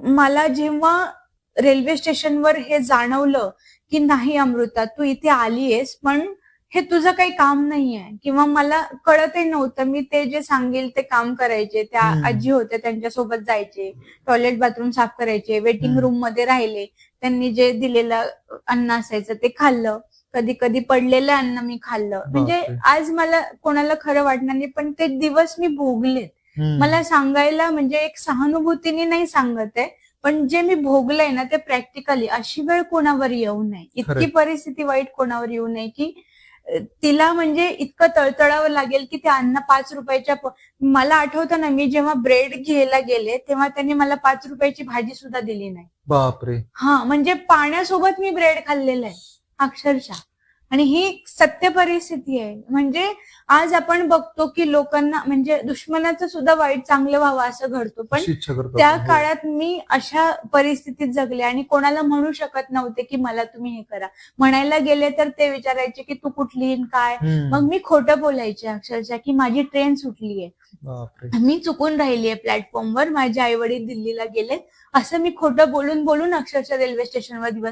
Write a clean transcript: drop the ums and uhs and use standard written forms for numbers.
मला जेव्हा रेल्वे स्टेशनवर हे जाणवलं, की नाही अमृता तू इथे आलीयेस, पण हे तुझं काही काम नाहीये किंवा मला कळतही नव्हतं. मी ते जे सांगेल ते काम करायचे. त्या आजी होत्या त्यांच्यासोबत जायचे, टॉयलेट बाथरूम साफ करायचे, वेटिंग रूम मध्ये राहिले. त्यांनी जे दिलेलं अन्न असायचं ते खाल्लं. कधी-कधी पडलेलं अन्न मी खाल्लं. म्हणजे बापरे! आज मला कोणाला खरं वाटणार नाही, पण ते दिवस मी भोगलेत. मला सांगायला म्हणजे एक सहानुभूतीने नाही सांगत आहे, पण जे मी भोगलंय ना ते प्रॅक्टिकली अशी वेळ कोणावर येऊ नये. इतकी खरंय. परिस्थिती वाईट कोणावर येऊ नये, की तिला म्हणजे इतकं तळतळावं लागेल, की ते अन्न ₹5 मला आठवतं ना, मी जेव्हा ब्रेड घ्यायला गेले, तेव्हा त्यांनी मला ₹5 भाजी सुद्धा दिली नाही. बापरे! हां, म्हणजे पाण्यासोबत मी ब्रेड खाल्लेलं आहे, अक्षरशः. आणि ही सत्य परिस्थिती आहे. म्हणजे आज आपण बघतो, की लोकांना म्हणजे दुश्मनाचं सुद्धा वाईट चांगलं व्हावं असं घडतं. पण अशी इच्छा करतो त्या आपण. हो. काळात मी अशा परिस्थितीत जगले आणि कोणाला म्हणू शकत नव्हते, की मला तुम्ही हे करा. म्हणायला गेले तर ते विचारायचे, की तू कुठली आणि काय? मग मी खोटं बोलायचे अक्षरशः, की माझी ट्रेन सुटलीये. बापरे! मी चुकून राहिलीये प्लॅटफॉर्मवर. माझे आई-वडील दिल्लीला गेले. असं मी खोटं बोलून अक्षरशः रेल्वे स्टेशनवर दिवस